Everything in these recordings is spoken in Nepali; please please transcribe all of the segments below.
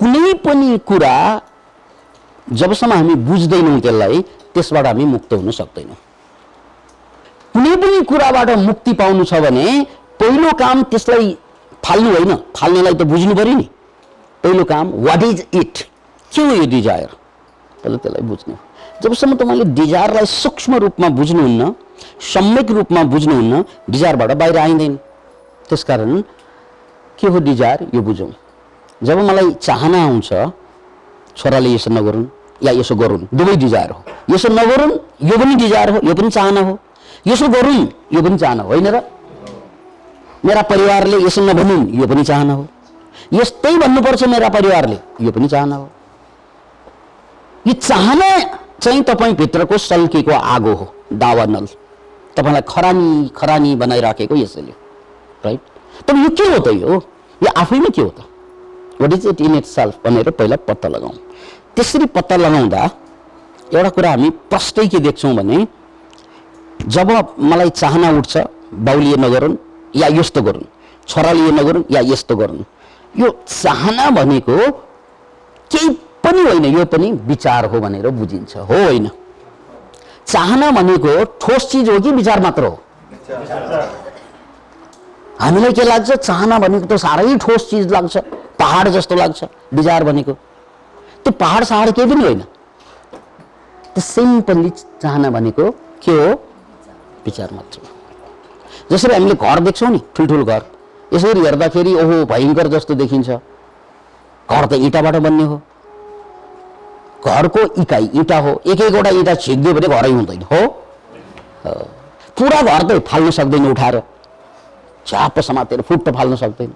कुनै पनि कुरा जबसम्म हामी बुझ्दैनौँ त्यसलाई त्यसबाट हामी मुक्त हुन सक्दैनौँ। कुनै पनि कुराबाट मुक्ति पाउनु छ भने पहिलो काम त्यसलाई फाल्नु होइन, फाल्नेलाई त बुझ्नु पर्यो नि। पहिलो काम व्हाट इज इट, के हो यो डिजायर, पहिला त्यसलाई बुझ्नु। जबसम्म तपाईँले डिजायरलाई सूक्ष्म रूपमा बुझ्नुहुन्न, सम्यक रूपमा बुझ्नुहुन्न, डिजायरबाट बाहिर आइँदैन। त्यसकारण के हो डिजायर यो बुझौँ। जब मलाई चाहना आउँछ छोराले यसो नगरून् या यसो गरून्, दुवै डिजायर हो। यसो नगरून् यो पनि डिजायर हो, यो पनि चाहना हो। यसो गरून् यो पनि चाहना होइन र? मेरा परिवारले यसो नभनुन् यो पनि चाहना हो। यस्तै भन्नुपर्छ मेरा परिवारले, यो पनि चाहना हो। यो चाहना चाहिँ तपाईँ भित्रको सल्केको आगो हो, दावा नल, तपाईँलाई खरानी खरानी बनाइराखेको यसैले, राइट? तर यो के हो त, यो आफैमा के हो त, what is it in it self भनेर पहिला पत्ता लगाउँ। त्यसरी पत्ता लगाउँदा एउटा कुरा हामी प्रष्टै के देख्छौँ भने जब मलाई चाहना उठ्छ बाउले यो नगरून् या यस्तो गरून्, छोराले यो नगरून् या यस्तो गरून्, यो चाहना भनेको केही पनि होइन, यो पनि विचार हो भनेर बुझिन्छ, हो होइन? चाहना भनेको ठोस चिज हो कि विचार मात्र हो? हामीलाई के लाग्छ, चाहना भनेको त साह्रै ठोस चिज लाग्छ, पहाड जस्तो लाग्छ। विचार भनेको त्यो पहाड सहाड केही पनि होइन। त्यो सिम्पली चाहना भनेको के हो, विचार मात्र हो। जसरी हामीले घर देख्छौँ नि, ठुल्ठुलो घर, यसरी हेर्दाखेरि ओहो भयङ्कर जस्तो देखिन्छ। घर त इँटाबाट बन्ने हो, घरको इकाइ इँटा हो, एक एकवटा इँटा छिक्दियो भने घरै हुँदैन, हो? पुरा घर त फाल्न सक्दैन उठाएर, छ्याप्प समातेर फुट्ट फाल्न सक्दैन।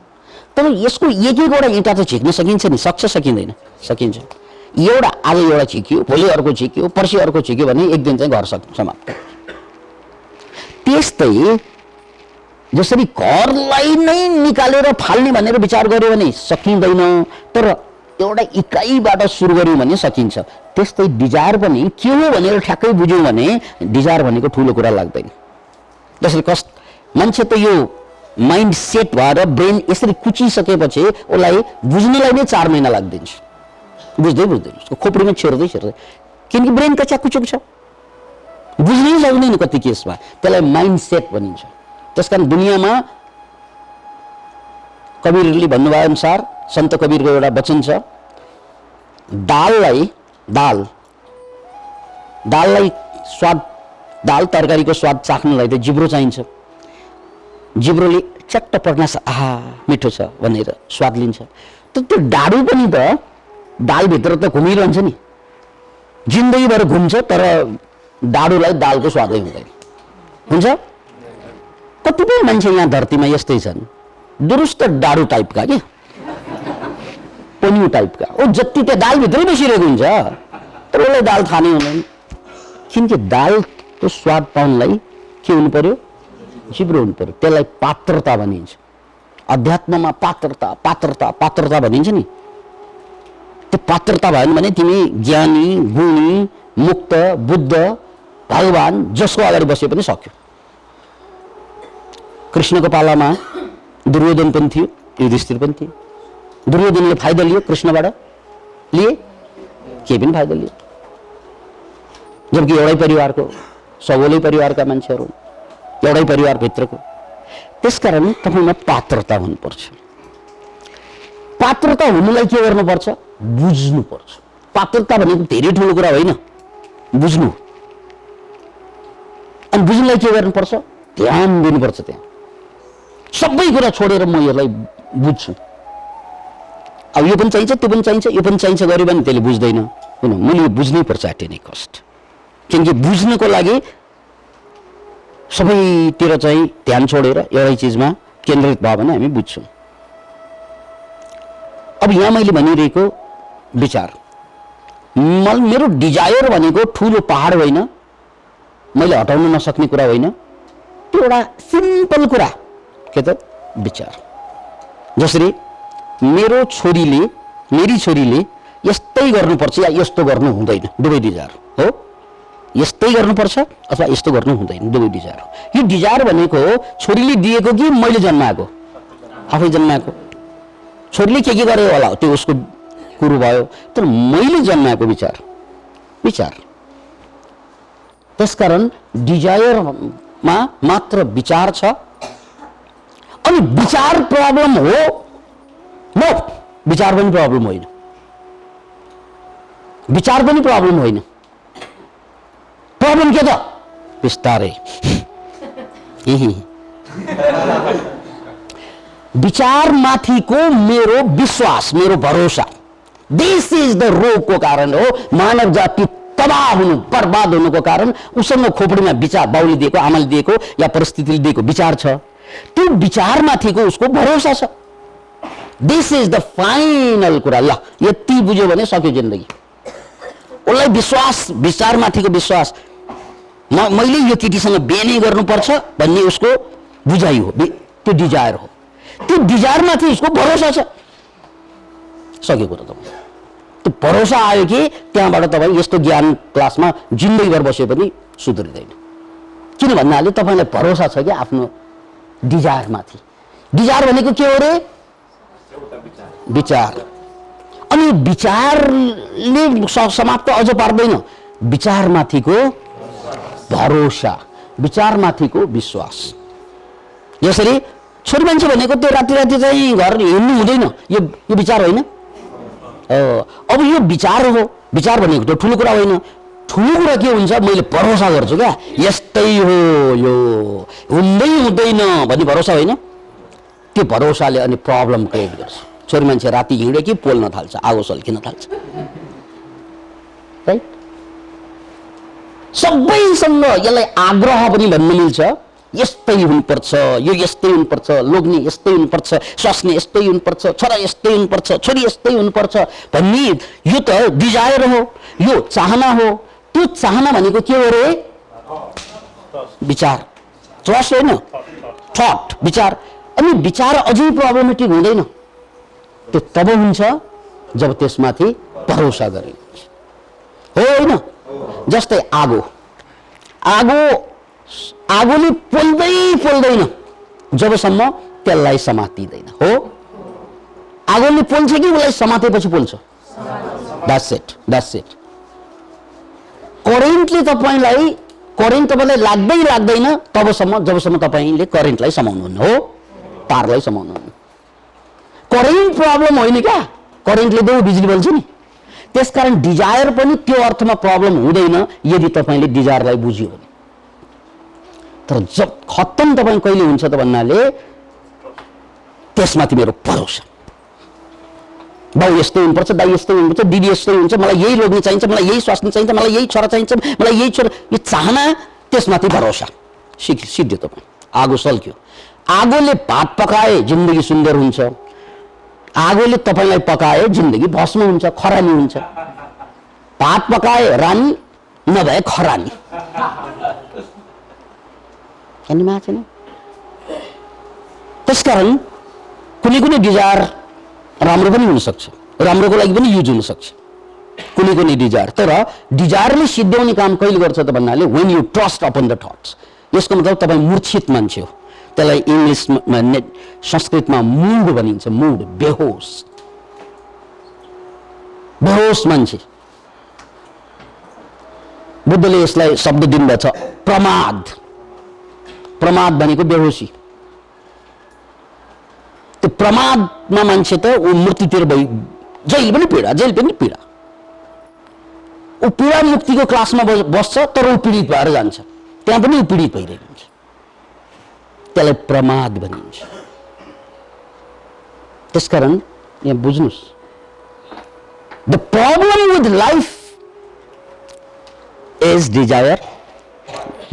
तर यसको एक एकवटा इँटा त छिक्न सकिन्छ नि, सक्छ सकिँदैन? सकिन्छ। एउटा आज एउटा छिक्यो, भोलि अर्को छिक्यो, पर्सि अर्को छिक्यो भने एक दिन चाहिँ घर समाप्त। त्यस्तै जसरी घरलाई नै निकालेर फाल्ने भनेर विचार गर्यो भने सकिँदैन, तर एउटा इकाइबाट सुरु गर्यौँ भने सकिन्छ। त्यस्तै डिजायर पनि के हो भनेर ठ्याक्कै बुझ्यौँ भने डिजायर भनेको ठुलो कुरा लाग्दैन। जसरी मान्छे त यो माइन्ड सेट भएर ब्रेन यसरी कुचिसकेपछि उसलाई बुझ्नलाई नै 4 महिना लाग्दिन्छ, बुझ्दै उसको खोपडीमा छिर्दै किनकि ब्रेन कच्चा कुचुक छ, बुझ्नै सक्दैन कति केसमा। त्यसलाई माइन्ड सेट भनिन्छ। त्यसकारण दुनियाँमा कबीरले भन्नुभए अनुसार, सन्त कबीरको एउटा वचन छ, दाललाई स्वाद, दाल तरकारीको स्वाद चाख्नलाई त जिब्रो चाहिन्छ। जिब्रोले चट्ट पर्नास आहा मिठो छ भनेर स्वाद लिन्छ। तर त्यो डाडु पनि त दालभित्र त घुमिरहन्छ नि, जिन्दगीभर घुम्छ, तर डाडुलाई दालको स्वादै हुँदैन, हुन्छ? कतिपय मान्छे यहाँ धरतीमा यस्तै छन्, दुरुस्त डाडु टाइपका के पन्यु टाइपका, ओ जति त्यो दालभित्रै बसिरहेको हुन्छ, तर उसलाई दाल खानै हुँदैन। किनकि दालको स्वाद पाउनलाई के हुनु पर्यो, जिब्रो हुनु पर्यो। त्यसलाई पात्रता भनिन्छ। अध्यात्ममा पात्रता पात्रता पात्रता भनिन्छ नि। त्यो पात्रता भएन भने तिमी ज्ञानी, गुणी, मुक्त, बुद्ध, भगवान जसको अगाडि बसे पनि सक्यो। कृष्णको पालामा दुर्योधन पनि थियो, युधिष्ठिर पनि थियो। दुर्योधनले फाइदा लियो कृष्णबाट, लिए केही पनि फाइदा लियो, जबकि एउटै परिवारको, सबैले परिवारका मान्छेहरू, एउटै परिवारभित्रको। त्यसकारण तपाईँमा पात्रता हुनुपर्छ। पात्रता हुनुलाई के गर्नुपर्छ, बुझ्नुपर्छ। पात्रता भनेको धेरै ठुलो कुरा होइन, बुझ्नु। अनि बुझ्नुलाई के गर्नुपर्छ, ध्यान दिनुपर्छ। त्यहाँ सबै कुरा छोडेर म यसलाई बुझ्छु, अब यो पनि चाहिन्छ, त्यो पनि चाहिन्छ, यो पनि चाहिन्छ गर्यो भने त्यसले बुझ्दैन। मैले बुझ्नै पर्छ एट एनी कस्ट। किनकि बुझ्नको लागि सबैतिर चाहिँ ध्यान छोडेर एउटै चिजमा केन्द्रित भयो भने हामी बुझ्छौँ। अब यहाँ मैले भनिरहेको विचार, मेरो डिजायर भनेको ठुलो पहाड होइन, मैले हटाउन नसक्ने कुरा होइन, त्यो एउटा सिम्पल कुरा के त विचार। जसरी मेरी छोरीले यस्तै गर्नुपर्छ या यस्तो गर्नु हुँदैन, दुवै डिजायर हो। यस्तै गर्नुपर्छ अथवा यस्तो गर्नु हुँदैन, दुवै डिजायर हो। यो डिजायर भनेको छोरीले दिएको कि मैले जन्माएको, आफै जन्माएको। छोरीले के गरे होला त्यो उसको कुरो भयो। तर मैले जन्माएको विचार विचार त्यसकारण डिजायरमा मात्र विचार छ। अनि विचार प्रब्लम हो? नो, विचार पनि प्रब्लम होइन। विचार पनि प्रब्लम होइन। प्रब्लम के त? बिस्तारै विचार माथिको मेरो विश्वास, मेरो भरोसा, दिस इज द रोगको कारण हो। मानव जाति तबाह हुनु, बर्बाद हुनुको कारण उसँग खोपडीमा विचार, बाउले दिएको, आमाले दिएको या परिस्थितिले दिएको विचार छ। त्यो विचार माथिको उसको भरोसा छ। दिस इज द फाइनल कुरा। ल यति बुझ्यो भने सक्यो जिन्दगी। उसलाई विश्वास, विचार माथिको विश्वास, मैले यो केटीसँग बिहे नै गर्नुपर्छ भन्ने उसको बुझाइ हो, त्यो डिजायर हो। त्यो डिजायर माथि उसको भरोसा छ। सक्यो कुरा। तपाईँ त्यो भरोसा आयो कि त्यहाँबाट तपाईँ यस्तो ज्ञान क्लासमा जिन्दगीभर बसे पनि सुध्रिँदैन। किन भन्नाले तपाईँलाई भरोसा छ कि आफ्नो डिजायर माथि। डिजायर भनेको के हो रे? विचार। अनि विचारले समाप्त अझ पार्दैन। विचार माथिको भरोसा, विचार माथिको विश्वास। यसरी छोरी मान्छे भनेको त्यो राति राति चाहिँ घर हिँड्नु हुँदैन, यो विचार होइन। अब यो विचार हो। विचार भनेको त ठुलो कुरा होइन। ठुलो कुरा के हुन्छ? मैले भरोसा गर्छु क्या, यस्तै हो, यो हुँदै हुँदैन भन्ने भरोसा होइन। त्यो भरोसाले अनि प्रब्लम क्रिएट गर्छ। छोरी मान्छे राति हिँड्यो कि पोल्न थाल्छ, आगो सल्किन थाल्छ। राइट? सबैसँग यसलाई आग्रह पनि भन्न मिल्छ, यस्तै हुनुपर्छ, यो यस्तै हुनुपर्छ, लोग्ने यस्तै हुनुपर्छ, स्वास्नी यस्तै हुनुपर्छ, छोरा यस्तै हुनुपर्छ, छोरी यस्तै हुनुपर्छ भन्ने यो त डिजायर हो, यो चाहना हो। त्यो चाहना भनेको के हो रे? विचार। ट्रस्ट होइन, थट, विचार। अनि विचार अझै प्रब्लमेटिक हुँदैन। त्यो तब हुन्छ जब त्यसमाथि भरोसा गरिन्छ, हो होइन? जस्तै आगो। आगोले पोल्दै पोल्दैन जबसम्म त्यसलाई समातिदैन, हो? आगोले पोल्छ कि उसलाई समातेपछि पोल्छ? That's it. करेन्टले तपाईँलाई लाग्दैन तबसम्म जबसम्म तपाईँले करेन्टलाई समाउनुहुन्न, हो? तारलाई समाउनुहुन्न। करेन्ट प्रब्लम होइन क्या, करेन्टले देऊ बिजुली बल्छ नि। त्यसकारण डिजायर पनि त्यो अर्थमा प्रब्लम हुँदैन यदि तपाईँले डिजायरलाई बुझ्यो भने। तर जब खत्तम तपाईँ कहिले हुन्छ त भन्नाले त्यसमाथि मेरो भरोसा। बाउ यस्तै हुनुपर्छ, दाइ यस्तै हुनुपर्छ, दिदी यस्तै हुन्छ, मलाई यही लोग्ने चाहिन्छ, मलाई यही स्वास्नी चाहिन्छ, मलाई यही छोरा चाहिन्छ, मलाई यही छोरा, यो चाहना, त्यसमाथि भरोसा सिद्धियो तपाईँ। आगो सल्क्यो। आगोले भात पकाए जिन्दगी सुन्दर हुन्छ, आगोले तपाईँलाई पकाए जिन्दगी भस्म हुन्छ, खरानी हुन्छ। भात पकाए रानी, नभए खरानी। त्यसकारण कुनै डिजायर राम्रो पनि हुन सक्छ, राम्रोको लागि पनि युज हुन सक्छ कुनै डिजायर। तर डिजायरले सिद्ध्याउने काम कहिले गर्छ त भन्नाले when you trust upon the thoughts. यसको मतलब तपाईँ मूर्छित मान्छे हो। त्यसलाई इङ्ग्लिसमा संस्कृतमा मुड भनिन्छ, मुड, बेहोस मान्छे। बुद्धले यसलाई शब्द दिनुभएको छ प्रमाद। प्रमाद भनेको बेहोसी। त्यो प्रमादमा मान्छे त ऊ मृत्युतिर जेल पनि पीडा। ऊ पीडा मुक्तिको क्लासमा बस्छ तर ऊ पीडित भएर जान्छ, त्यहाँ पनि ऊ पीडित भइरहेको हुन्छ। त्यसलाई प्रमाद भनिन्छ। त्यसकारण यहाँ बुझ्नुस्, the problem with life is desire,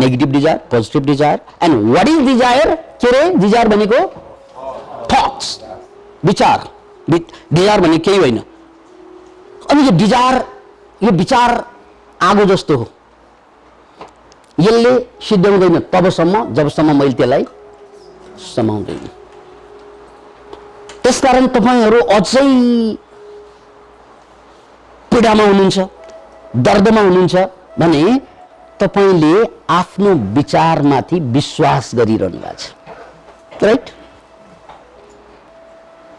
negative desire, positive desire. And what is desire? के रे डिजायर भनेको? थट्स, विचार। डिजायर भने केही होइन। अनि यो विचार आगो जस्तो हो, यसले सिद्ध्याउँदैन तबसम्म जबसम्म मैले त्यसलाई समाउँदैन। त्यसकारण तपाईहरू अझै पीडामा हुनुहुन्छ, दर्दमा हुनुहुन्छ भने तपाईले आफ्नो विचारमाथि विश्वास गरिरहनु भएको छ, राइट?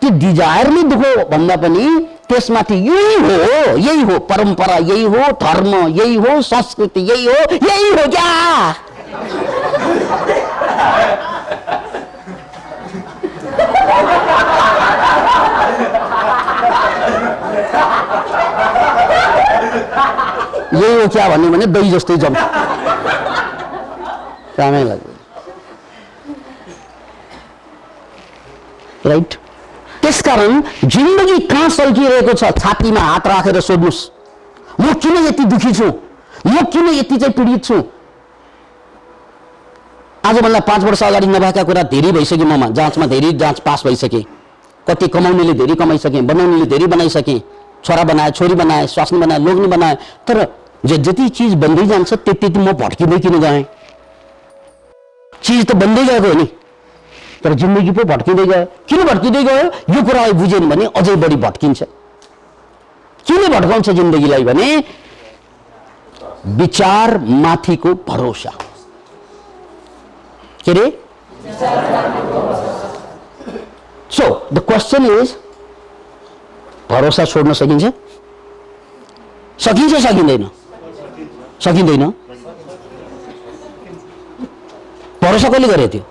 त्यो डिजायरले दुःख भन्दा पनि त्यसमाथि यही हो परम्परा, यही हो धर्म, यही हो संस्कृति, यही हो क्या। यही हो क्या भन्ने भने दही जस्तै जम कामै लाग्दैन, राइट। त्यसकारण जिन्दगी कहाँ सल्किरहेको छ छातीमा हात राखेर सोध्नुस्, म किन यति दुखी छु, म किन यति चाहिँ पीडित छु। आज मलाई 5 वर्ष अगाडि नभएका कुरा धेरै भइसक्यो, ममा जाँचमा धेरै जाँच पास भइसके, कति कमाउनेले धेरै कमाइसके, बनाउनेले धेरै बनाइसके, छोरा बनाए, छोरी बनाए, स्वास्नी बनाए, लोग्ने बनाए। तर जति चिज बन्दै जान्छ त्यति म भट्किँदै किन गएँ? चिज त बन्दै गएको हो नि, तर जिन्दगी पो भट्किँदै गयो। किन भट्किँदै गयो यो कुरा बुझेन भने अझै बढी भट्किन्छ। किन भट्काउँछ जिन्दगीलाई भने विचार माथिको भरोसा। के रे? सो द क्वेश्चन इज, भरोसा छोड्न सकिन्छ? सकिन्छ सकिँदैन? सकिँदैन। भरोसा कसले गरे थियो?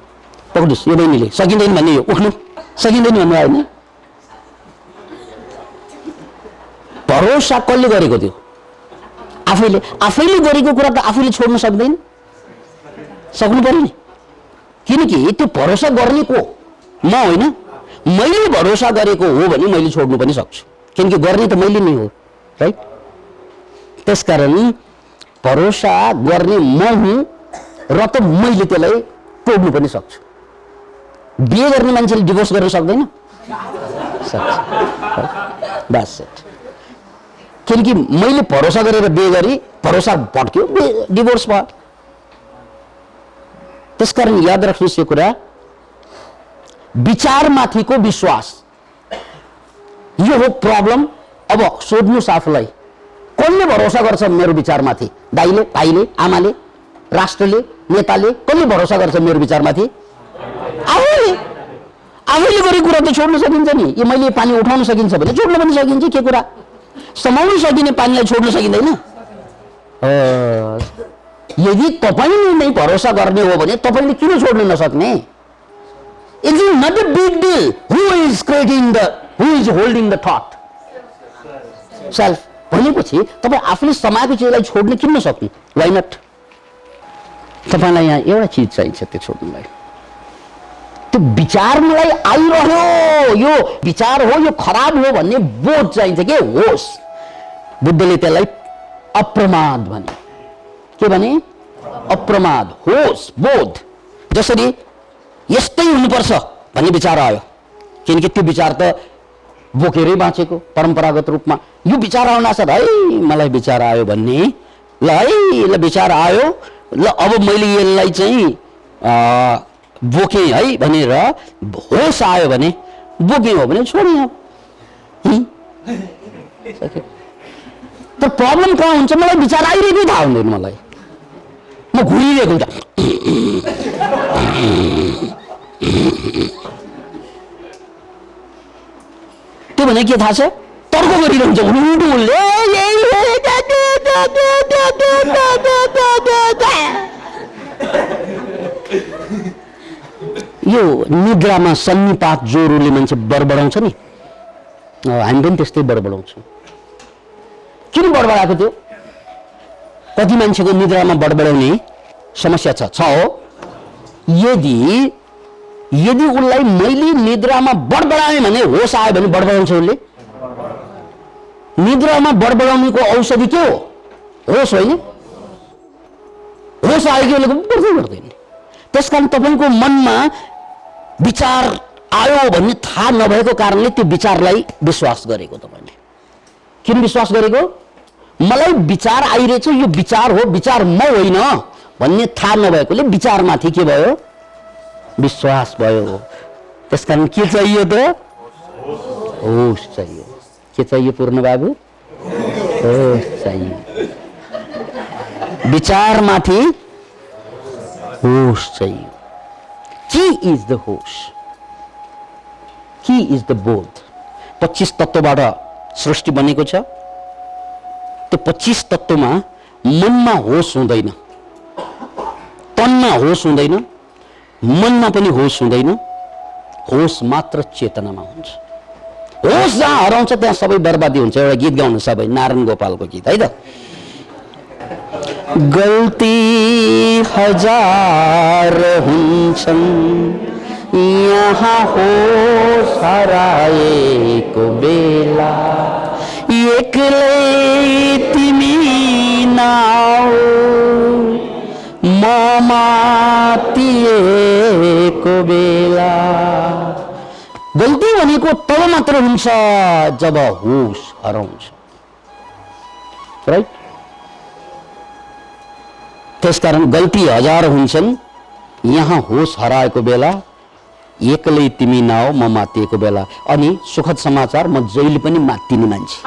पक्नुस्, यो बहिनीले सकिँदैन भन्ने, यो उठ्नु सकिँदैन भन्नु आयो नि। भरोसा कसले गरेको थियो? आफैले। आफैले गरेको कुरा त आफैले छोड्न सक्दैन, सक्नु पर्यो नि। किनकि त्यो भरोसा गर्ने को म होइन, मैले भरोसा गरेको हो भने मैले छोड्नु पनि सक्छु, किनकि गर्ने त मैले नै हो, राइट। त्यसकारण भरोसा गर्ने म हुँ र त मैले त्यसलाई तोड्नु पनि सक्छु। बिहे गर्ने मान्छेले डिभोर्स गर्न सक्दैन? सक्छ, बस। किनकि मैले भरोसा गरेर बिहे गरी, भरोसा भट्क्यो, डिभोर्स भयो। त्यसकारण याद राख्नुहोस् यो कुरा, विचारमाथिको विश्वास यो हो प्रब्लम। अब सोध्नुहोस् आफूलाई, कसले भरोसा गर्छ मेरो विचारमाथि? दाइले, भाइले, आमाले, राष्ट्रले, नेताले? कसले भरोसा गर्छ मेरो विचारमाथि? आफैले। आफैले गरेको कुरा त छोड्न सकिन्छ नि। यो मैले पानी उठाउन सकिन्छ भने छोड्न पनि सकिन्छ। के कुरा? समाउन सकिने पानीलाई छोड्न सकिँदैन। यदि तपाईले नै भरोसा गर्ने हो भने तपाईले किन छोड्न नसक्ने? It is not a big deal who is holding the that self भनेपछि तपाईँ आफूले समाएको चिजलाई छोड्न किन नसक्नु? Why not? तपाईलाई यहाँ एउटा चिज चाहिन्छ त्यो छोड्नलाई, त्यो विचार मलाई आइरह्यो, यो विचार हो, यो खराब हो भन्ने बोध चाहिन्छ। के होस्? बुद्धले त्यसलाई अप्रमाद भने। के भने? अप्रमाद, होस्, बोध। जसरी यस्तै हुनुपर्छ भन्ने विचार आयो, किनकि त्यो विचार त बोकेरै बाँचेको परम्परागत रूपमा। यो विचार आउन साथ है मलाई विचार आयो भन्ने, ल है ल विचार आयो, ल अब मैले यसलाई चाहिँ बोकेँ है भनेर होस आयो भने, बोकेँ हो भने छोडेँ। तर प्रब्लम कहाँ हुन्छ? मलाई विचार आइरहेको थाहा हुँदैन, मलाई म घुरिरहेको हुन्छ। त्यो भने के थाहा छ? तर्क गरिरहन्छ उल्टो उल्ले। यो निद्रामा सन्निपात ज्वरोले मान्छे बडबडाउँछ नि, हामी पनि त्यस्तै बडबडाउँछौँ। किन बडबडाएको थियो? कति मान्छेको निद्रामा बडबडाउने समस्या छ हो। यदि उसलाई मैले निद्रामा बडबडाएँ भने होस आयो भने बडबडाउँछ उसले। निद्रामा बडबडाउनेको औषधि के हो? होस होइन। होस आयो कि उसले गर्दैन। त्यसकारण तपाईँको मनमा विचार आयो भन्ने थाहा नभएको कारणले त्यो विचारलाई विश्वास गरेको। तपाईँले किन विश्वास गरेको? मलाई विचार आइरहेछ, यो विचार हो, विचार म होइन भन्ने थाहा नभएकोले विचारमाथि के भयो? विश्वास भयो। त्यसकारण के चाहियो त? होस चाहियो। के चाहियो पूर्ण बाबु? होस चाहियो। विचारमाथि होस चाहियो। के इज द होस? ही इज द बोध। 25 तत्त्वबाट सृष्टि बनेको छ। त्यो 25 तत्त्वमा मनमा होस हुँदैन, तनमा होस हुँदैन, मनमा पनि होस हुँदैन, होस मात्र चेतनामा हुन्छ। होस जहाँ हराउँछ त्यहाँ सबै बर्बादी हुन्छ। एउटा गीत गाउनु सबै, नारायण गोपालको गीत है त। गल्ती हजार हुन्छन् यहाँ होस हराएको बेला, एक्लै तिमी नआऊ म मातिएको बेला। गल्ती भनेको तब मात्र हुन्छ जब होस हराउँछ, राइट? त्यसकारण गल्ती हजार हुन्छन् यहाँ होस हराएको बेला, एक्लै तिमी नआऊ म मातिएको बेला। अनि सुखद समाचार, म जहिले पनि मात्तिने मान्छे।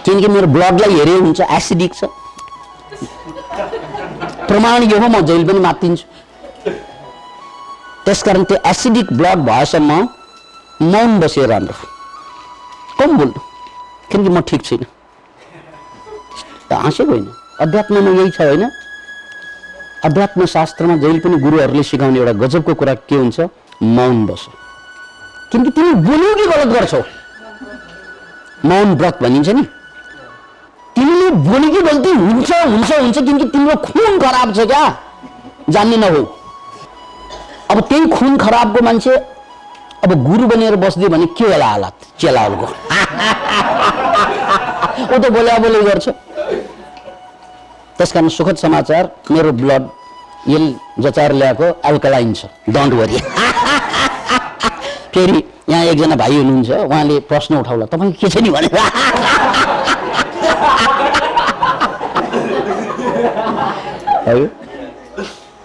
किनकि मेरो ब्लडलाई हेरे हुन्छ एसिडिक छ। प्रमाण यो हो, म जहिले पनि मात्तिन्छु। त्यसकारण त्यो एसिडिक ब्लड भएसम्म मौन बसेर राम्रो, कम बोल्नु, किनकि म ठिक छैन। हाँसेको होइन, अध्यात्ममा यही छ होइन? अध्यात्म शास्त्रमा जहिले पनि गुरुहरूले सिकाउने एउटा गजबको कुरा के हुन्छ? मौन बस। किनकि तिमी बोल्यौ कि गलत गर्छौ, मौन व्रत भनिन्छ नि। तिमीले बोली कि गल्ती हुन्छ हुन्छ हुन्छ, किनकि तिम्रो खुन खराब छ क्या, जान्ने नहो। अब त्यही खुन खराबको मान्छे अब गुरु बनेर बस्दियो भने के होला हालत चेलाहरूको? ऊ त बोले बोले गर्छ। त्यसकारण सुखद समाचार, मेरो ब्लड यसले जचाएर ल्याएको अल्कलाइन छ, डोन्ट वरी। फेरि यहाँ एकजना भाइ हुनुहुन्छ, उहाँले प्रश्न उठाउला, तपाईँ के छ नि भनेर।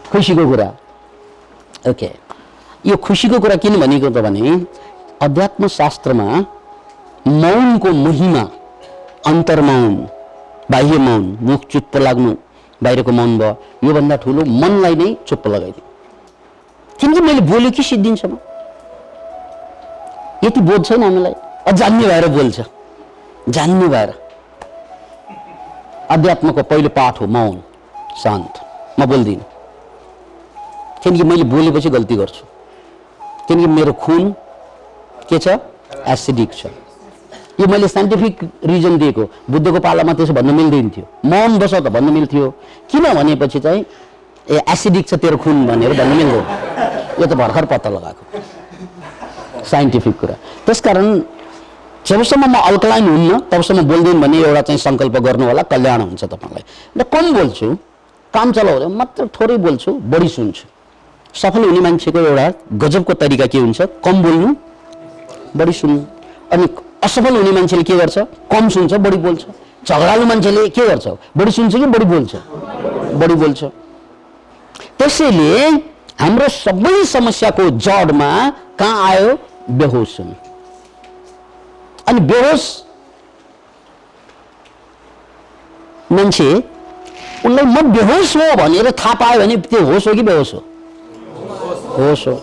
खुसीको कुरा। ओके, यो खुसीको कुरा किन भनेको त भने अध्यात्म शास्त्रमा मौनको महिमा, अन्तर्मौन, बाह्य मौन, मुख चुप्प लाग्नु, बाहिरको मौन भयो, योभन्दा ठुलो मनलाई नै चुप्प लगाइदियो। किनकि मैले बोल्यो कि सिद्धिन्छ म, यति बोध छैन हामीलाई। अजान्ने भएर बोल्छ, जान्ने भएर। अध्यात्मको पहिलो पाठ हो मौन, शान्त। म बोल्दिनँ किनकि मैले बोलेपछि गल्ती गर्छु, किनकि मेरो खुन के छ? एसिडिक छ। यो मैले साइन्टिफिक रिजन दिएको। बुद्धको पालामा त्यसो भन्न मिल्दैन थियो, मौन बस त भन्न मिल्थ्यो। किन भनेपछि चाहिँ एसिडिक छ तेरो खुन भनेर भन्न मिल्दैन। यो त भर्खर पत्ता लगाएको साइन्टिफिक कुरा। त्यसकारण जबसम्म म अल्कलाइन हुन्न तबसम्म बोल्दैन भने एउटा चाहिँ सङ्कल्प गर्नु होला, कल्याण हुन्छ तपाईँलाई। र कम बोल्छु, काम चलाउँदैन, मात्र थोरै बोल्छु, बढी सुन्छु। सफल हुने मान्छेको एउटा गजबको तरिका के हुन्छ? कम बोल्नु, बढी सुन्नु। अनि असफल हुने मान्छेले के गर्छ? कम सुन्छ, बढी बोल्छ। झगडालु मान्छेले के गर्छ? बढी सुन्छ कि बढी बोल्छ? बढी बोल्छ। त्यसैले हाम्रो सबै समस्याको जडमा कहाँ आयो? बेहोस हुनु। अनि बेहोस मान्छे, उसलाई म बेहोस हो भनेर थाहा पायो भने त्यो होस हो कि बेहोस हो? होस हो।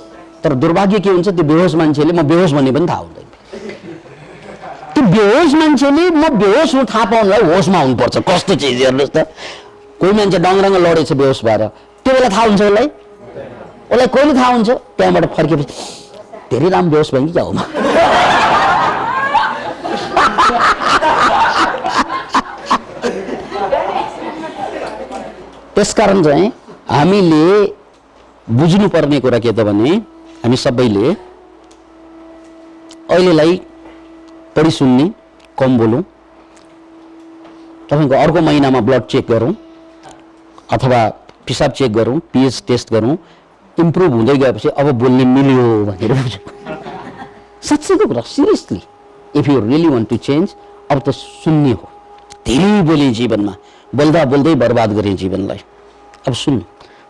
तर दुर्भाग्य के हुन्छ, त्यो बेहोस मान्छेले म बेहोस भन्ने पनि थाहा हुँदैन। त्यो बेहोस मान्छेले म बेहोस हो थाहा पाउनलाई होसमा हुनुपर्छ। कस्तो चिज हेर्नुहोस् त, कोही मान्छे डङरङ लडेछ बेहोस भएर, त्यो बेला थाहा हुन्छ उसलाई? उसलाई कहिले थाहा हुन्छ? त्यहाँबाट फर्केपछि धेरै राम्रो बेहोस भयो कि क्या हो म। त्यसकारण चाहिँ हामीले बुझ्नुपर्ने कुरा के त भने हामी सबैले अहिलेलाई बढी सुन्ने, कम बोलौँ। तपाईँको अर्को महिनामा ब्लड चेक गरौँ अथवा पिसाब चेक गरौँ, पिएच टेस्ट गरौँ। इम्प्रुभ हुँदै गएपछि अब बोल्ने मिल्यो भनेर बुझौँ। साँच्चैको कुरा, seriously, if you really want to change, अब त सुन्ने हो। धेरै बोले जीवनमा, बोल्दा बोल्दै बर्बाद गरे जीवनलाई। अब सुन्नु।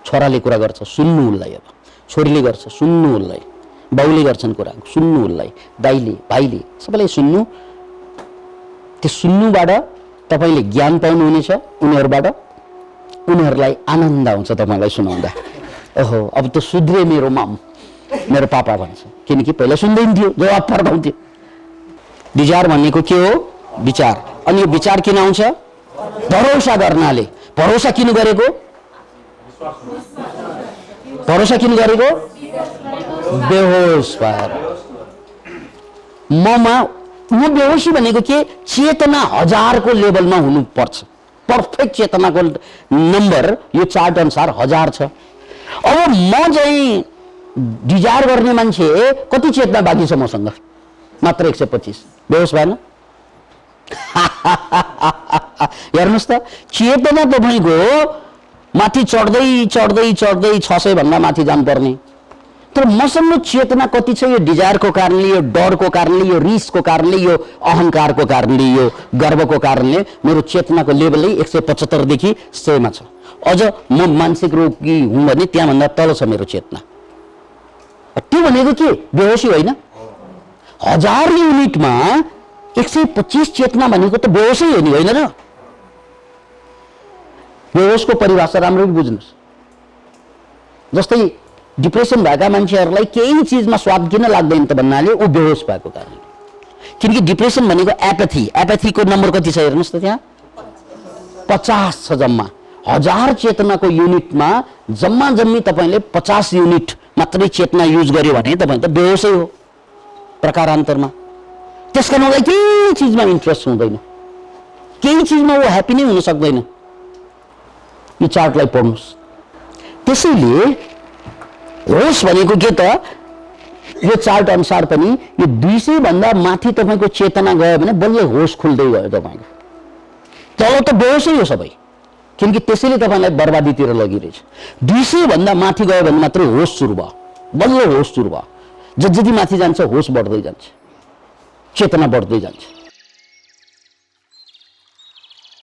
छोराले कुरा गर्छ, सुन्नु उसलाई। अब छोरीले गर्छ, सुन्नु उसलाई। बाउले गर्छन् कुरा, सुन्नु उसलाई। दाइले, भाइले, सबैलाई सुन्नु। त्यो सुन्नुबाट तपाईँले ज्ञान पाउनुहुनेछ, उनीहरूबाट उनीहरूलाई आनन्द आउँछ तपाईँलाई सुनाउँदा। ओहो अब त सुध्रे मेरो मम, मेरो पापा भन्छ, किनकि पहिला सुन्दैन थियो, जवाब फर्काउँथ्यो। डिजायर भनेको के हो? विचार। अनि यो विचार किन आउँछ? भरोसा गर्नाले। भरोसा किन गरेको? भरोसा किन गरेको? बेहोस भएर। ममा यो बेहोसी भनेको के? चेतना 1000 को लेभलमा हुनुपर्छ। पर्फेक्ट चेतनाको नम्बर यो चार्ट अनुसार 1000 छ। अब म चाहिँ डिजायर गर्ने मान्छे कति चेतना बाँकी छ मसँग? मात्र 125। बेहोस भएन? हेर्नुहोस् त, चेतना तपाईँको माथि चढ्दै चढ्दै चढ्दै 600 भन्दा माथि जानुपर्ने, तर मसँग चेतना कति छ? यो डिजायरको कारणले, यो डरको कारणले, यो रिसको कारणले, यो अहङ्कारको कारणले, यो गर्वको कारणले मेरो चेतनाको लेभलै 175 देखि 100 मा छ। अझ म मानसिक रोगी हुँ भने त्यहाँभन्दा तल छ मेरो चेतना। त्यो भनेको के? बेहोसी होइन? 1000 युनिटमा 125 चेतना भनेको त बेहोसै हो नि, होइन र? बेहोसको परिभाषा राम्ररी बुझ्नुहोस्। जस्तै डिप्रेसन भएका मान्छेहरूलाई केही चिजमा स्वाद किन लाग्दैन त भन्नाले ऊ बेहोस भएको कारण। किनकि डिप्रेसन भनेको एपैथी, एपैथीको नम्बर कति छ हेर्नुहोस् त, त्यहाँ 50 छ जम्मा। 1000 चेतनाको युनिटमा जम्मा जम्मी तपाईँले 50 युनिट मात्रै चेतना युज गर्यो भने तपाईँ त बेहोसै हो प्रकारान्तरमा। त्यसकारण उसलाई केही चिजमा इन्ट्रेस्ट हुँदैन, केही चिजमा ऊ ह्याप्पी नै हुन सक्दैन। यो चार्टलाई पढ्नुहोस्। त्यसैले होस भनेको के त? यो चार्ट अनुसार पनि यो 200 भन्दा माथि तपाईँको चेतना गयो भने बल्ल होस खुल्दै गयो तपाईँको। तल त बेहोसै हो सबै, किनकि त्यसैले तपाईँलाई बर्बादीतिर लगिरहेछ। 200 भन्दा माथि गयो भने मात्रै होस सुरु भयो, बल्ल होस सुरु भयो। जति माथि जान्छ होस बढ्दै जान्छ, चेतना बढ्दै जान्छ।